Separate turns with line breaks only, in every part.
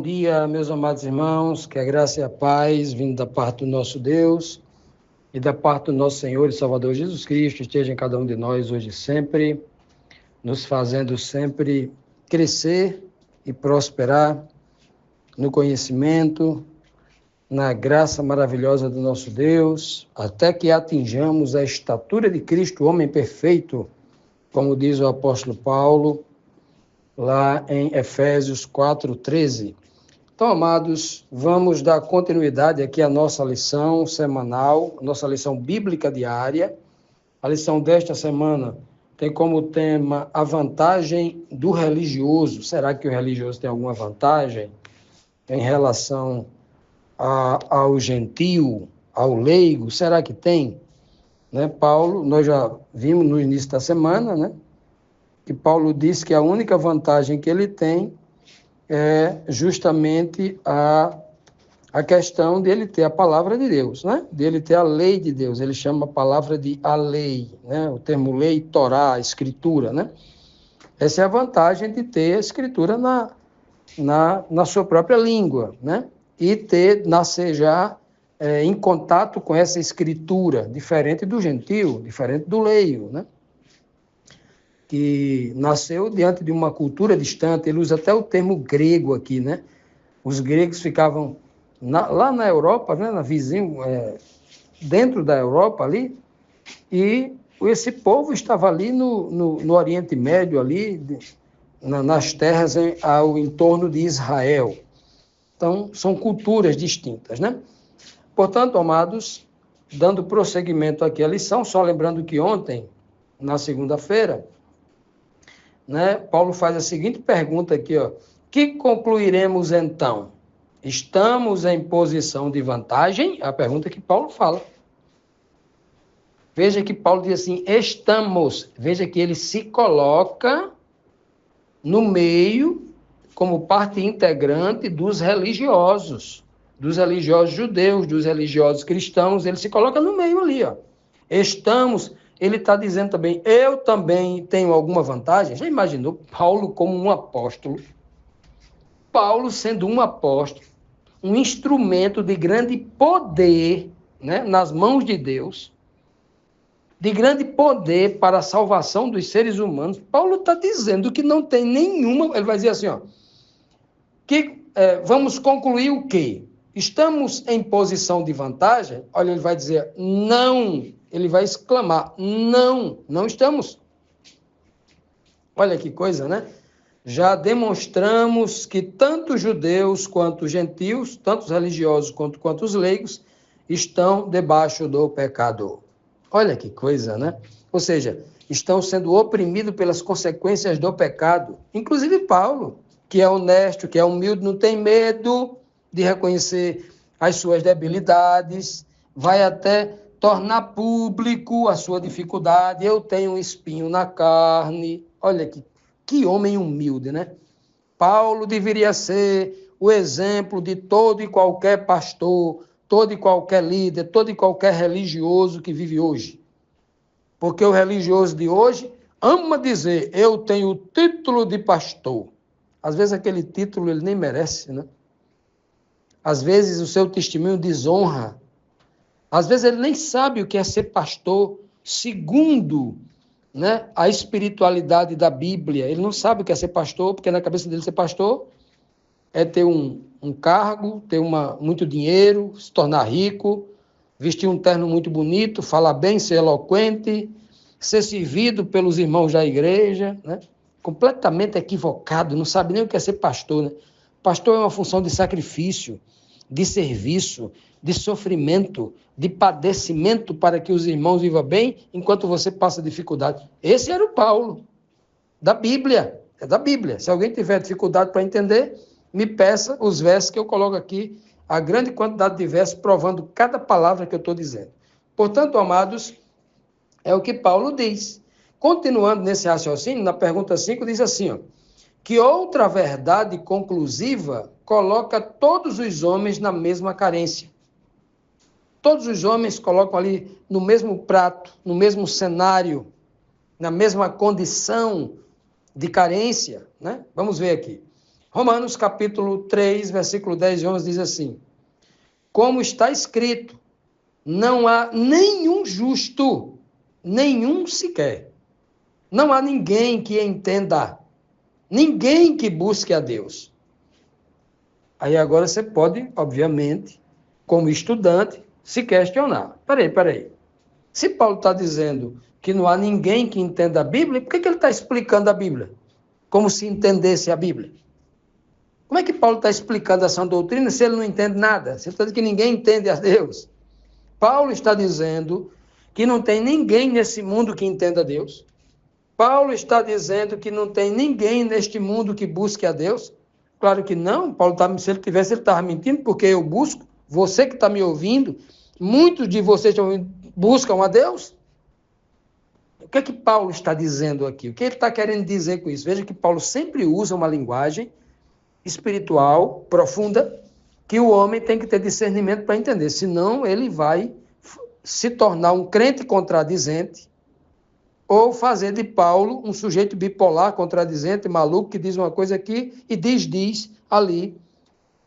dia, meus amados irmãos, que a graça e a paz, vindo da parte do nosso Deus e da parte do nosso Senhor e Salvador Jesus Cristo, esteja em cada um de nós hoje e sempre, nos fazendo sempre crescer e prosperar no conhecimento, na graça maravilhosa do nosso Deus, até que atinjamos a estatura de Cristo, o homem perfeito, como diz o apóstolo Paulo, lá em Efésios 4:13. Então, amados, vamos dar continuidade aqui à nossa lição semanal, nossa lição bíblica diária. A lição desta semana tem como tema a vantagem do religioso. Será que o religioso tem alguma vantagem em relação ao gentio, ao leigo? Será que tem? Paulo, nós já vimos no início da semana, que Paulo disse que a única vantagem que ele tem é justamente a questão dele ter a palavra de Deus, dele ter a lei de Deus. Ele chama a palavra de a lei, o termo lei, Torá, a escritura. Essa é a vantagem de ter a escritura na sua própria língua, e nascer já em contato com essa escritura, diferente do gentio, diferente do leigo, que nasceu diante de uma cultura distante. Ele usa até o termo grego aqui, Os gregos ficavam lá na Europa, na vizinho, dentro da Europa ali, e esse povo estava ali no Oriente Médio, ali, nas terras ao entorno de Israel. Então, são culturas distintas, Portanto, amados, dando prosseguimento aqui à lição, só lembrando que ontem, na segunda-feira, Paulo faz a seguinte pergunta aqui, que concluiremos então? Estamos em posição de vantagem? É a pergunta que Paulo fala. Veja que Paulo diz assim, estamos. Veja que ele se coloca no meio como parte integrante dos religiosos judeus, dos religiosos cristãos. Ele se coloca no meio ali, Estamos. Ele está dizendo também, eu também tenho alguma vantagem? Já imaginou Paulo como um apóstolo? Paulo sendo um apóstolo, um instrumento de grande poder, nas mãos de Deus, de grande poder para a salvação dos seres humanos. Paulo está dizendo que não tem nenhuma... Ele vai dizer assim, vamos concluir o quê? Estamos em posição de vantagem? Olha, ele vai dizer, não. Ele vai exclamar, não estamos. Olha que coisa, Já demonstramos que tanto judeus quanto gentios, tanto os religiosos quanto os leigos, estão debaixo do pecado. Olha que coisa, Ou seja, estão sendo oprimidos pelas consequências do pecado. Inclusive Paulo, que é honesto, que é humilde, não tem medo de reconhecer as suas debilidades, vai até tornar público a sua dificuldade. Eu tenho um espinho na carne. Olha que homem humilde, Paulo deveria ser o exemplo de todo e qualquer pastor, todo e qualquer líder, todo e qualquer religioso que vive hoje. Porque o religioso de hoje ama dizer, eu tenho o título de pastor. Às vezes aquele título ele nem merece, Às vezes o seu testemunho desonra. Às vezes ele nem sabe o que é ser pastor segundo a espiritualidade da Bíblia. Ele não sabe o que é ser pastor, porque na cabeça dele ser pastor é ter um cargo, ter muito dinheiro, se tornar rico, vestir um terno muito bonito, falar bem, ser eloquente, ser servido pelos irmãos da igreja, Completamente equivocado, não sabe nem o que é ser pastor, Pastor é uma função de sacrifício, de serviço, de sofrimento, de padecimento para que os irmãos vivam bem enquanto você passa dificuldade. Esse era o Paulo, da Bíblia, é da Bíblia. Se alguém tiver dificuldade para entender, me peça os versos que eu coloco aqui, a grande quantidade de versos provando cada palavra que eu estou dizendo. Portanto, amados, é o que Paulo diz. Continuando nesse raciocínio, na pergunta 5, diz assim, que outra verdade conclusiva coloca todos os homens na mesma carência. Todos os homens colocam ali no mesmo prato, no mesmo cenário, na mesma condição de carência, Vamos ver aqui. Romanos capítulo 3, versículo 10 e 11 diz assim: como está escrito, não há nenhum justo, nenhum sequer. Não há ninguém que entenda, ninguém que busque a Deus. Aí agora você pode, obviamente, como estudante, se questionar. Peraí. Se Paulo está dizendo que não há ninguém que entenda a Bíblia, por que ele está explicando a Bíblia? Como se entendesse a Bíblia. Como é que Paulo está explicando essa doutrina se ele não entende nada? Se ele está dizendo que ninguém entende a Deus. Paulo está dizendo que não tem ninguém nesse mundo que entenda a Deus. Paulo está dizendo que não tem ninguém neste mundo que busque a Deus. Claro que não. Paulo se ele tivesse, ele estava mentindo, porque eu busco. Você que está me ouvindo, muitos de vocês buscam a Deus. O que é que Paulo está dizendo aqui? O que ele está querendo dizer com isso? Veja que Paulo sempre usa uma linguagem espiritual, profunda, que o homem tem que ter discernimento para entender, senão ele vai se tornar um crente contradizente ou fazer de Paulo um sujeito bipolar, contradizente, maluco, que diz uma coisa aqui e diz ali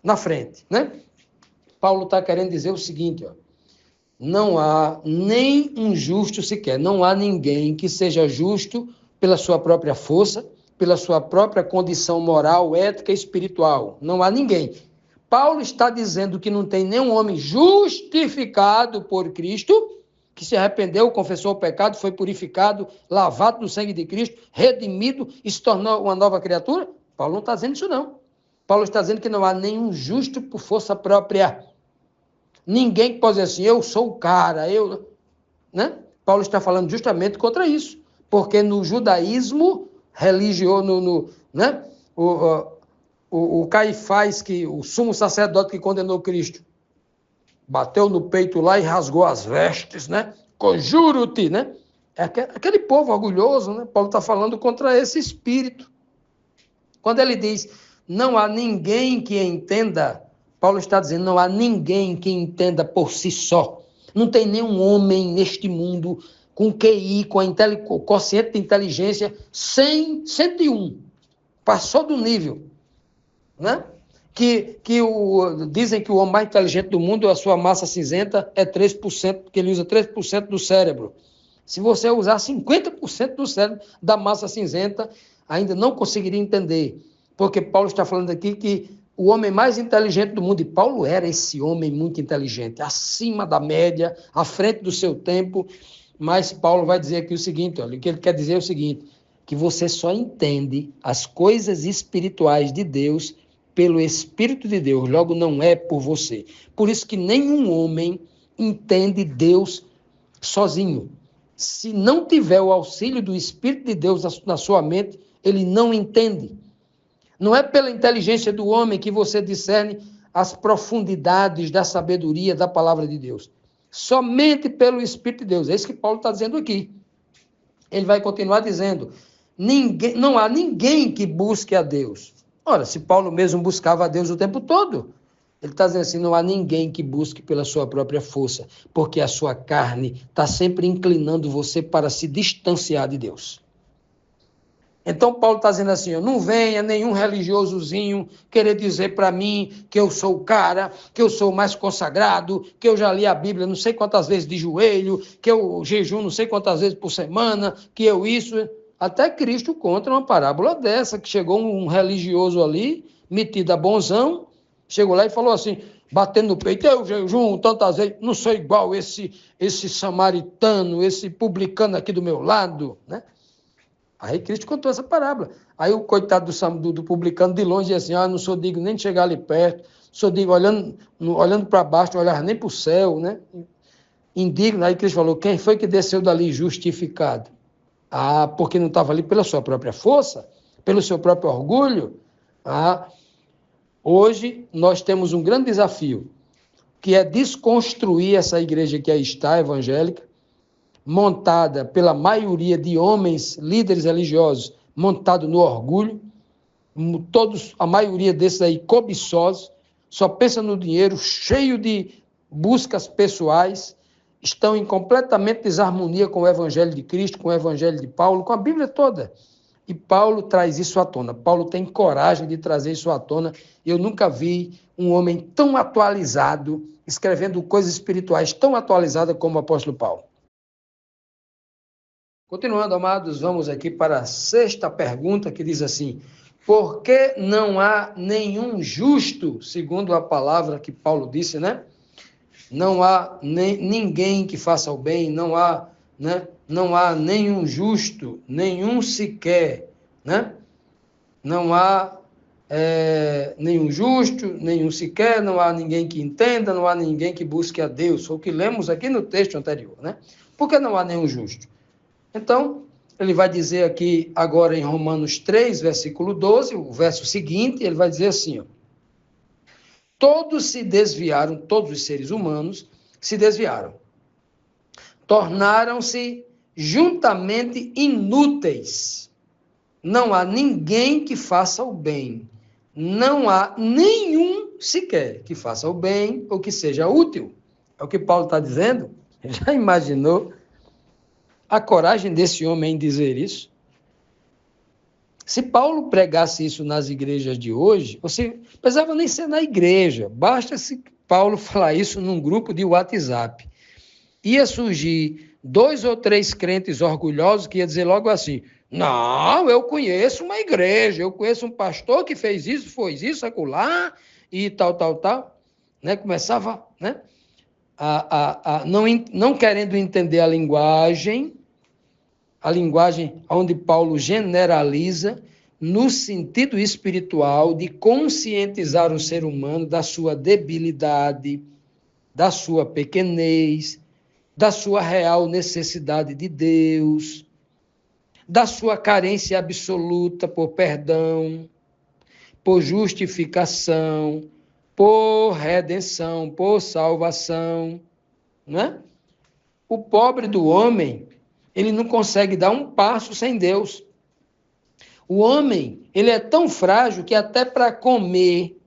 na frente, né? Paulo está querendo dizer o seguinte, ó, não há nem um justo sequer, não há ninguém que seja justo pela sua própria força, pela sua própria condição moral, ética e espiritual. Não há ninguém. Paulo está dizendo que não tem nenhum homem justificado por Cristo, que se arrependeu, confessou o pecado, foi purificado, lavado no sangue de Cristo, redimido e se tornou uma nova criatura. Paulo não está dizendo isso, não. Paulo está dizendo que não há nenhum justo por força própria. Ninguém que pode dizer assim, eu sou o cara, né? Paulo está falando justamente contra isso. Porque no judaísmo religioso, né? O Caifás, o sumo sacerdote que condenou Cristo, bateu no peito lá e rasgou as vestes, né? Conjuro-te, né? É aquele povo orgulhoso, né? Paulo está falando contra esse espírito. Quando ele diz, não há ninguém que entenda, Paulo está dizendo, não há ninguém que entenda por si só. Não tem nenhum homem neste mundo com QI, com quociente de inteligência 101. Passou do nível, né? Dizem que o homem mais inteligente do mundo, a sua massa cinzenta é 3%, porque ele usa 3% do cérebro. Se você usar 50% do cérebro da massa cinzenta, ainda não conseguiria entender. Porque Paulo está falando aqui que o homem mais inteligente do mundo, e Paulo era esse homem muito inteligente, acima da média, à frente do seu tempo, mas Paulo vai dizer aqui o seguinte, olha, o que ele quer dizer é o seguinte, que você só entende as coisas espirituais de Deus pelo Espírito de Deus, logo não é por você. Por isso que nenhum homem entende Deus sozinho. Se não tiver o auxílio do Espírito de Deus na sua mente, ele não entende. Não é pela inteligência do homem que você discerne as profundidades da sabedoria da palavra de Deus. Somente pelo Espírito de Deus. É isso que Paulo está dizendo aqui. Ele vai continuar dizendo, não há ninguém que busque a Deus. Ora, se Paulo mesmo buscava a Deus o tempo todo, ele está dizendo assim, não há ninguém que busque pela sua própria força, porque a sua carne está sempre inclinando você para se distanciar de Deus. Então, Paulo está dizendo assim, não venha nenhum religiosozinho querer dizer para mim que eu sou o cara, que eu sou o mais consagrado, que eu já li a Bíblia não sei quantas vezes de joelho, que eu jejum não sei quantas vezes por semana, que eu isso... Até Cristo conta uma parábola dessa, que chegou um religioso ali, metido a bonzão, chegou lá e falou assim, batendo no peito, eu jejum tantas vezes, não sou igual esse samaritano, esse publicano aqui do meu lado, né? Aí Cristo contou essa parábola. Aí o coitado do publicano de longe dizia assim, não sou digno nem de chegar ali perto, sou digno olhando para baixo, não olhava nem para o céu, né? Indigno. Aí Cristo falou, quem foi que desceu dali justificado? Porque não estava ali pela sua própria força, pelo seu próprio orgulho. Hoje nós temos um grande desafio, que é desconstruir essa igreja que aí está, evangélica, montada pela maioria de homens, líderes religiosos, montado no orgulho, a maioria desses aí cobiçosos, só pensa no dinheiro, cheio de buscas pessoais, estão em completamente desarmonia com o Evangelho de Cristo, com o Evangelho de Paulo, com a Bíblia toda. E Paulo traz isso à tona. Paulo tem coragem de trazer isso à tona. Eu nunca vi um homem tão atualizado, escrevendo coisas espirituais tão atualizadas como o apóstolo Paulo. Continuando, amados, vamos aqui para a sexta pergunta, que diz assim: por que não há nenhum justo, segundo a palavra que Paulo disse, né? Não há ninguém que faça o bem, não há, né? Não há nenhum justo, nenhum sequer, né? Não há nenhum justo, nenhum sequer, não há ninguém que entenda, não há ninguém que busque a Deus. Foi o que lemos aqui no texto anterior, né? Por que não há nenhum justo? Então, ele vai dizer aqui, agora em Romanos 3, versículo 12, o verso seguinte, ele vai dizer assim, ó, todos se desviaram, todos os seres humanos se desviaram, tornaram-se juntamente inúteis. Não há ninguém que faça o bem, não há nenhum sequer que faça o bem ou que seja útil. É o que Paulo está dizendo. Já imaginou a coragem desse homem em dizer isso? Se Paulo pregasse isso nas igrejas de hoje, você não precisava nem ser na igreja, basta se Paulo falar isso num grupo de WhatsApp. Ia surgir 2 ou 3 crentes orgulhosos que ia dizer logo assim, não, eu conheço uma igreja, eu conheço um pastor que fez isso, foi isso, acolá, e tal, né? Começava, né? Não querendo entender a linguagem onde Paulo generaliza no sentido espiritual de conscientizar o ser humano da sua debilidade, da sua pequenez, da sua real necessidade de Deus, da sua carência absoluta por perdão, por justificação, por redenção, por salvação, né? O pobre do homem, ele não consegue dar um passo sem Deus. O homem, ele é tão frágil que até para comer,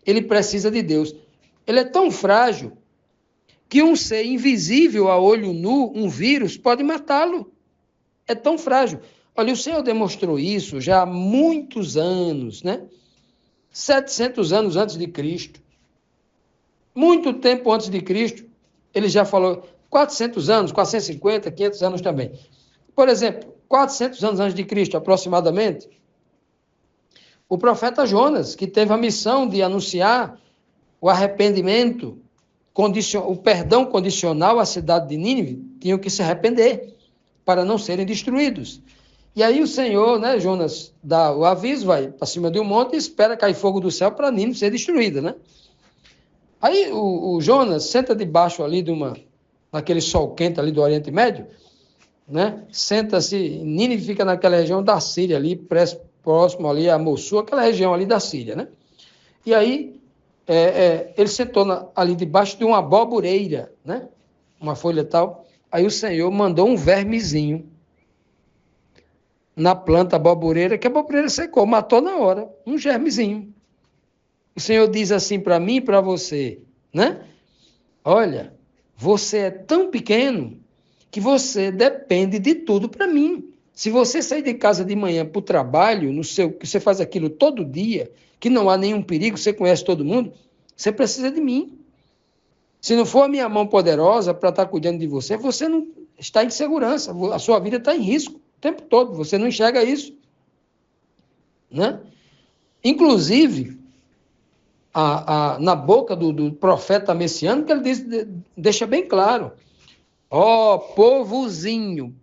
ele precisa de Deus. Ele é tão frágil que um ser invisível a olho nu, um vírus, pode matá-lo. É tão frágil. Olha, o Senhor demonstrou isso já há muitos anos, né? 700 anos antes de Cristo. Muito tempo antes de Cristo, ele já falou 400 anos, 450, 500 anos também. Por exemplo, 400 anos antes de Cristo, aproximadamente, o profeta Jonas, que teve a missão de anunciar o arrependimento, o perdão condicional à cidade de Nínive, tinham que se arrepender para não serem destruídos. E aí o Senhor, né, Jonas, dá o aviso, vai para cima de um monte e espera cair fogo do céu para Nínive ser destruída, né? Aí o Jonas senta debaixo ali naquele sol quente ali do Oriente Médio, né? Senta-se, Nínive fica naquela região da Síria ali, próximo ali a Mossul, aquela região ali da Síria, né? E aí ele sentou ali debaixo de uma aboboreira, né? Uma folha tal. Aí o Senhor mandou um vermezinho na planta aboboreira, que a aboboreira secou, matou na hora, um germezinho. O Senhor diz assim para mim e para você, né? Olha, você é tão pequeno que você depende de tudo para mim. Se você sair de casa de manhã para o trabalho, que você faz aquilo todo dia, que não há nenhum perigo, você conhece todo mundo, você precisa de mim. Se não for a minha mão poderosa para estar cuidando de você, você não está em segurança, a sua vida está em risco o tempo todo, você não enxerga isso, né? Inclusive, na boca do profeta messiânico, ele deixa bem claro, povozinho,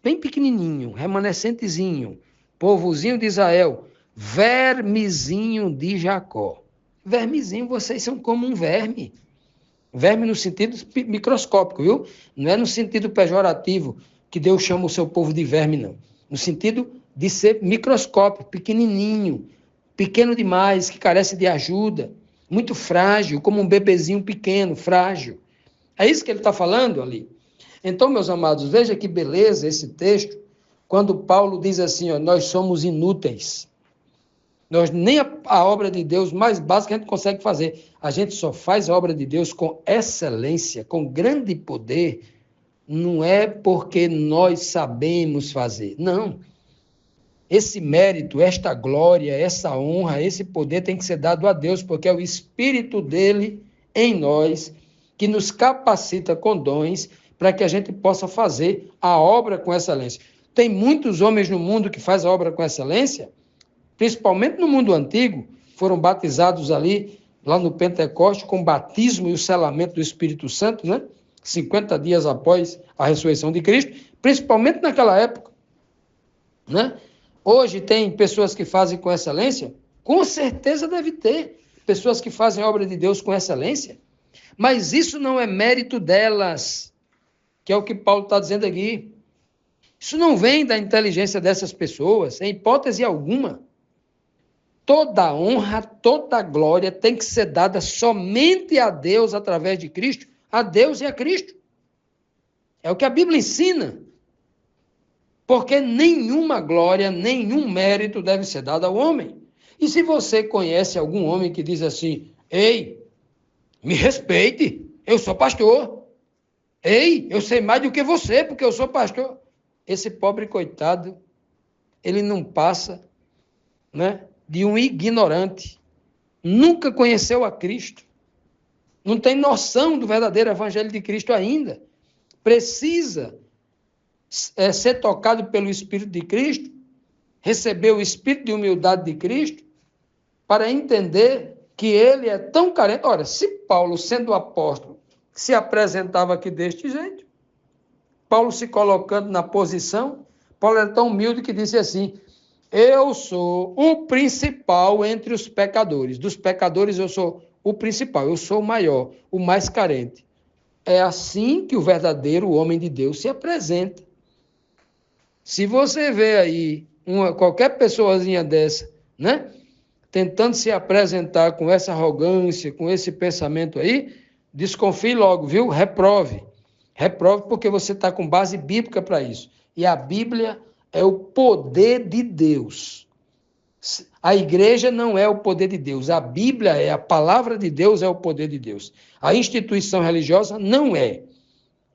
bem pequenininho, remanescentezinho, povozinho de Israel, vermezinho de Jacó. Vermezinho, vocês são como um verme. Verme no sentido microscópico, viu? Não é no sentido pejorativo que Deus chama o seu povo de verme, não. No sentido de ser microscópico, pequenininho, pequeno demais, que carece de ajuda, muito frágil, como um bebezinho pequeno, frágil. É isso que ele está falando ali. Então, meus amados, veja que beleza esse texto, quando Paulo diz assim, ó, nós somos inúteis. Nem a obra de Deus mais básica a gente consegue fazer. A gente só faz a obra de Deus com excelência, com grande poder, não é porque nós sabemos fazer, não. Esse mérito, esta glória, essa honra, esse poder tem que ser dado a Deus, porque é o Espírito dele em nós que nos capacita com dons para que a gente possa fazer a obra com excelência. Tem muitos homens no mundo que fazem a obra com excelência, principalmente no mundo antigo, foram batizados ali, lá no Pentecoste, com o batismo e o selamento do Espírito Santo, né? 50 dias após a ressurreição de Cristo, principalmente naquela época, né? Hoje tem pessoas que fazem com excelência? Com certeza deve ter pessoas que fazem a obra de Deus com excelência, mas isso não é mérito delas, que é o que Paulo está dizendo aqui. Isso não vem da inteligência dessas pessoas, em hipótese alguma. Toda honra, toda glória tem que ser dada somente a Deus através de Cristo, a Deus e a Cristo. É o que a Bíblia ensina. Porque nenhuma glória, nenhum mérito deve ser dado ao homem. E se você conhece algum homem que diz assim, ei, me respeite, eu sou pastor. Ei, eu sei mais do que você, porque eu sou pastor. Esse pobre coitado, ele não passa, né, de um ignorante. Nunca conheceu a Cristo. Não tem noção do verdadeiro evangelho de Cristo ainda. Precisa ser tocado pelo Espírito de Cristo, receber o Espírito de humildade de Cristo, para entender que ele é tão carente. Ora, se Paulo, sendo apóstolo, se apresentava aqui deste jeito, Paulo se colocando na posição, Paulo era tão humilde que disse assim, eu sou o principal entre os pecadores. Dos pecadores eu sou o principal, eu sou o maior, o mais carente. É assim que o verdadeiro homem de Deus se apresenta. Se você vê aí qualquer pessoazinha dessa, né, tentando se apresentar com essa arrogância, com esse pensamento aí, desconfie logo, viu? Reprove. Reprove porque você está com base bíblica para isso. E a Bíblia é o poder de Deus. A igreja não é o poder de Deus. A Bíblia é a palavra de Deus, é o poder de Deus. A instituição religiosa não é.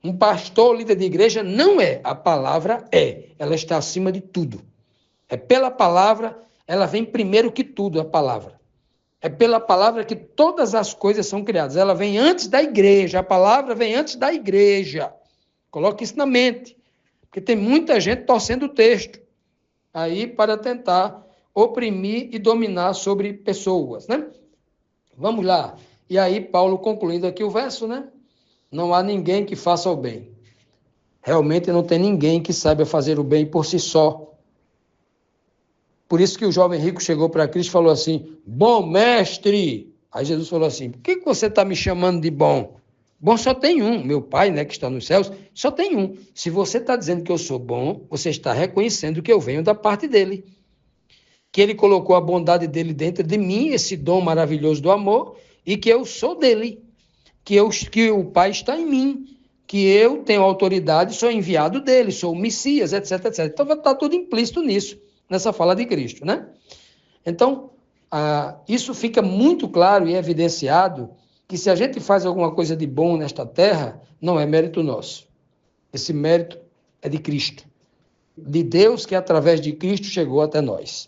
Um pastor, líder de igreja, não é. A palavra é. Ela está acima de tudo. É pela palavra, ela vem primeiro que tudo, a palavra. É pela palavra que todas as coisas são criadas. Ela vem antes da igreja. A palavra vem antes da igreja. Coloque isso na mente. Porque tem muita gente torcendo o texto aí para tentar oprimir e dominar sobre pessoas, né? Vamos lá. E aí, Paulo concluindo aqui o verso, né? Não há ninguém que faça o bem. Realmente não tem ninguém que saiba fazer o bem por si só. Por isso que o jovem rico chegou para Cristo e falou assim, bom mestre. Aí Jesus falou assim, por que você está me chamando de bom? Bom só tem um, meu Pai, né, que está nos céus, só tem um. Se você está dizendo que eu sou bom, você está reconhecendo que eu venho da parte dele. Que ele colocou a bondade dele dentro de mim, esse dom maravilhoso do amor, e que eu sou dele. Que o Pai está em mim, que eu tenho autoridade, sou enviado dele, sou o Messias, etc, etc. Então está tudo implícito nisso, nessa fala de Cristo, né? Então, isso fica muito claro e evidenciado que se a gente faz alguma coisa de bom nesta terra, não é mérito nosso. Esse mérito é de Cristo, de Deus que através de Cristo chegou até nós.